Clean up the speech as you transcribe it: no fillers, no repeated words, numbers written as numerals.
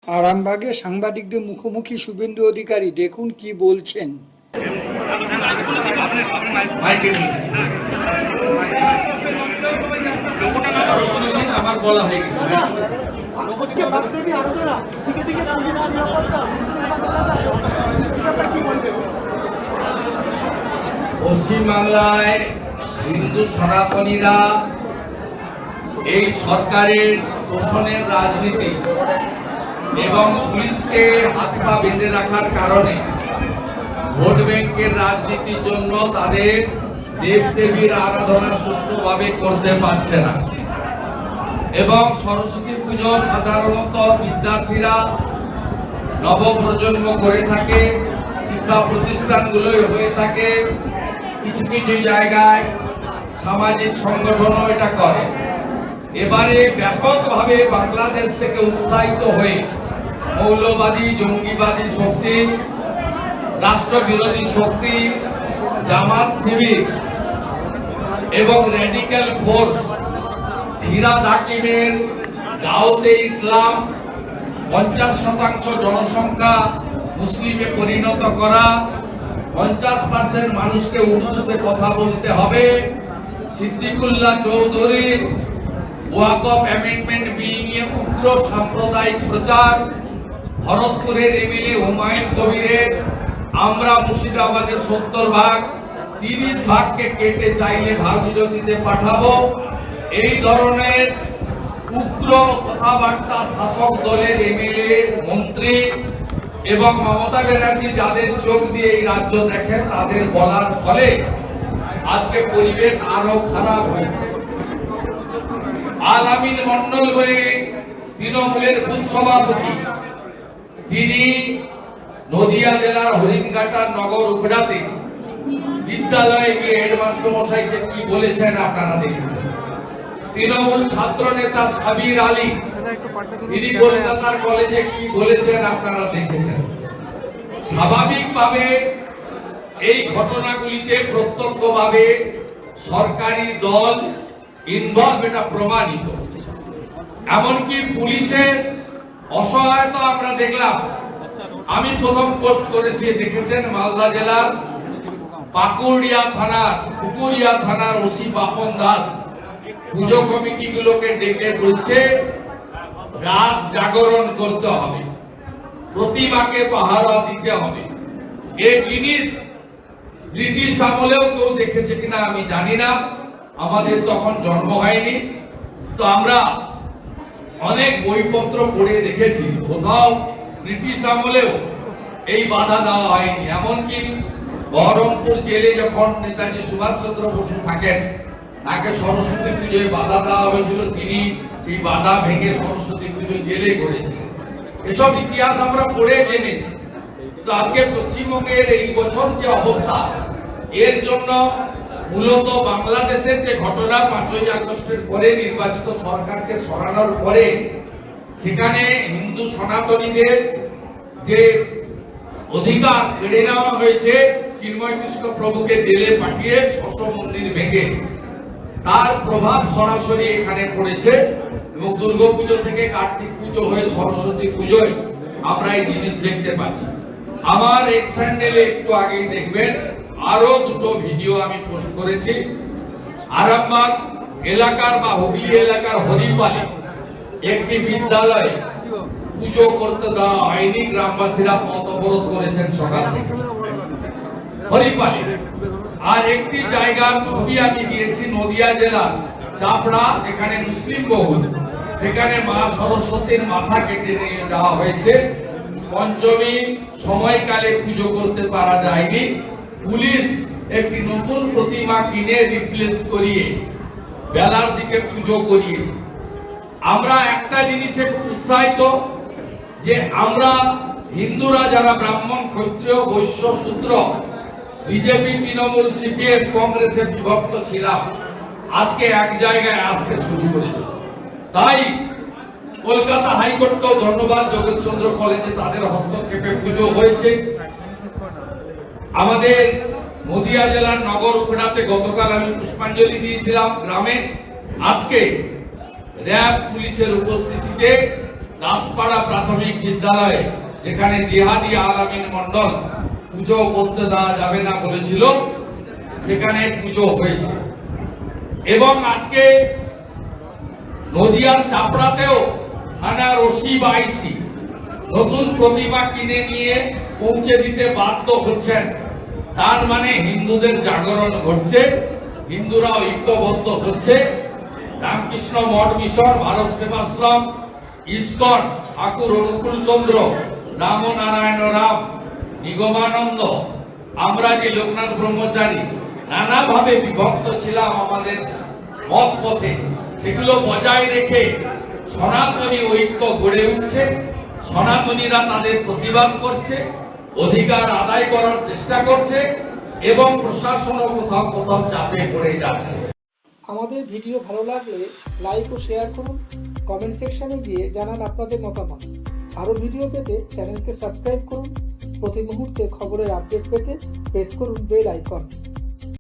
আরামবাগে সাংবাদিকদের মুখোমুখি শুভেন্দু অধিকারী, দেখুন কি বলছেন। আমার বলা হয়ে গেছে পশ্চিমবাংলায় হিন্দু সনাতনীরা এই সরকারের শোষণের রাজনীতি এবং পুলিশকে হাত পা বেঁধে রাখার কারণে ভোট ব্যাংকের রাজনীতির জন্য তাদের দেবদেবীর আরাধনা সুষ্ঠুভাবে করতে পারছে না এবং সরস্বতী পুজো সাধারণত বিদ্যার্থীরা নবপ্রজন্ম করে থাকে, শিক্ষা প্রতিষ্ঠানগুলোই হয়ে থাকে, কিছু কিছু জায়গায় সামাজিক সংগঠনও এটা করে। এবারে ব্যাপকভাবে বাংলাদেশ থেকে উৎসাহিত হয়ে মৌলবাদী জঙ্গিবাদী শক্তি, রাষ্ট্রবিরোধী শক্তি, জামাত শিবির এবং রেডিক্যাল ফোর্স ফিরাদ হাকিমের দাওতে ইসলাম 50% জনসংখ্যা মুসলিমে পরিণত করা, 50% মানুষকে উর্দুতে কথা বলতে হবে, সিদ্দিকুল্লাহ চৌধুরী ওয়াকফ অ্যামেন্ডমেন্ট বিল নিয়ে উগ্র সাম্প্রদায়িক প্রচার, ভরতপুরের এমএলএ হুমায়ুন কবিরের আমরা মুর্শিদাবাদের 70 ভাগ 30 ভাগকে কেটে চাইলে ভাগ বিরোধীতে পাঠাবো, এই ধরনের উগ্র কথাবার্তা শাসক দলের এমএলএ মন্ত্রী এবং মমতা ব্যানার্জি যাদের চোখ দিয়ে এই রাজ্য দেখেন তাদের বলার ফলে আজকে পরিবেশ আরো খারাপ হয়েছে। আল আমিন মন্ডল বলে তৃণমূলের বুথ সভাপতি, তিনি নদিয়া জেলার হরিণঘাটার নগর উপড়াতে বিদ্যালয়ে গিয়ে হেডমাস্টার মশাইকে কি বলেছেন আপনারা দেখেছেন। তৃণমূল ছাত্র নেতা সাবির আলী, তিনি কলকাতার কলেজে কি বলেছেন আপনারা দেখেছেন। স্বাভাবিকভাবে এই ঘটনাগুলিতে প্রত্যক্ষভাবে সরকারি দল ইনভলভ, এটা প্রমাণিত। এমনকি পুলিশের অসহায়তা আমরা দেখলাম। আমি প্রথম পোস্ট করেছি, দেখেছেন, মালদা জেলার পুকুরিয়া থানার ওসি বাপন দাস পুজো কমিটিগুলোকে ডেকে বলছে রাত জাগরণ করতে হবে, প্রতিমাকে পাহারা দিতে হবে। এই জিনিস ব্রিটিশ আমলেও কেউ দেখেছে কিনা আমি জানি না, আমাদের তখন জন্ম হয়নি। তো আমরা অনেক বইপত্র পড়ে দেখেছি, কোথাও ব্রিটিশ আমলেও এই বাধা দেওয়া হয়নি। এমনকি বহরমপুর জেলে যখন নেতাজি সুভাষচন্দ্র বসু থাকেন, তাকে সরস্বতী পুজোয় বাধা দেওয়া হয়েছিল, তিনি সেই বাধা ভেঙে সরস্বতী পুজো জেলে করেছিলেন। এসব ইতিহাস আমরা পড়ে জেনেছি। তো আজকে পশ্চিমবঙ্গের এই বছর যে অবস্থা, এর জন্য মূলত বাংলাদেশের যে ঘটনা 5ই আগস্টের পরে নির্বাচিত সরকারকে সরানোর পরে সেখানে হিন্দু সনাতনীদের যে অধিকার কেড়ে নেওয়া হয়েছে, চিন্ময় কৃষ্ণ প্রভুকে জেলে পাঠিয়ে 600 মন্দির ভেঙে, তার প্রভাব সরাসরি এখানে পড়েছে। এবং দুর্গাপুজো থেকে কার্তিক পুজো হয়ে সরস্বতী পুজোয় আমরা এই জিনিস দেখতে পাচ্ছি। আমার এক্স হ্যান্ডেলে একটু আগেই দেখবেন আরো দুটো ভিডিও আমি পোস্ট করেছি। আরামবাগ এলাকার বা হুগলি এলাকার হরিপালে একটি বিদ্যালয়ে পুজো করতে দেওয়া হয়নি, গ্রামবাসীরা পথ অবরোধ করেছেন সকাল থেকে হরিপালে। আর একটি জায়গার ছবি আমি দিয়েছি নদিয়া জেলার চাপড়া, যেখানে মুসলিম বহুল, সেখানে মা সরস্বতীর মাথা কেটে নিয়ে যাওয়া হয়েছে। পঞ্চমী সময়কালে পুজো করতে পারা যায়নি, পুলিশ একটি নতুন প্রতিমা কিনে রিপ্লেস করিয়ে বেলার দিকে পুজো করিয়েছে। আমরা একটা জিনিসে খুব উৎসাহিত যে আমরা হিন্দুরা যারা ব্রাহ্মণ, ক্ষত্রিয়, বৈশ্য, শূদ্র, বিজেপি, তৃণমূল, সিপিএম, কংগ্রেসে বিভক্ত ছিলাম, আজকে এক জায়গায় আসতে শুরু করেছে। তাই কলকাতা হাইকোর্টকেও ধন্যবাদ, যোগেশচন্দ্র কলেজে তাদের হস্তক্ষেপে পুজো হয়েছে। আমাদের নদিয়া জেলার নগর উপড়াতে গতকাল আমি পুষ্পাঞ্জলি দিয়েছিলাম গ্রামে। আজকে র্যাব পুলিশের উপস্থিতিতে দাসপাড়া প্রাথমিক বিদ্যালয়ে, যেখানে জিহাদি আলামিন মন্ডল পুজো করতে দেওয়া যাবে না বলেছিল, সেখানে পুজো হয়েছে। এবং আজকে নদিয়ার চাপড়াতেও থানার ওসি বা আইসি নতুন প্রতিমা কিনে নিয়ে পৌঁছে দিতে বাধ্য হচ্ছেন। তার মানে হিন্দুদের জাগরণ ঘটছে, হিন্দুরা ঐক্যবদ্ধ হচ্ছে। রামকৃষ্ণ মঠ মিশন, ভারত সেবাশ্রম, ইস্কন, ঠাকুর অনুকূল চন্দ্র, রামনারায়ণ রাম, নিগমানন্দ, আমরা যে লোকনাথ ব্রহ্মচারী নানাভাবে বিভক্ত ছিলাম আমাদের মত পথে, সেগুলো বজায় রেখে সনাতনী ঐক্য গড়ে উঠছে। সনাতনীরা তাদের প্রতিবাদ করছে, অধিকার আদায় করার চেষ্টা করছে এবং প্রশাসনও কোথাও কোথাও চাপে পড়ে যাচ্ছে। আমাদের ভিডিও ভালো লাগলে লাইক ও শেয়ার করুন, কমেন্ট সেকশনে গিয়ে জানান আপনাদের মতামত। আরও ভিডিও পেতে চ্যানেলকে সাবস্ক্রাইব করুন। প্রতি মুহূর্তে খবরের আপডেট পেতে প্রেস করুন বেল আইকন।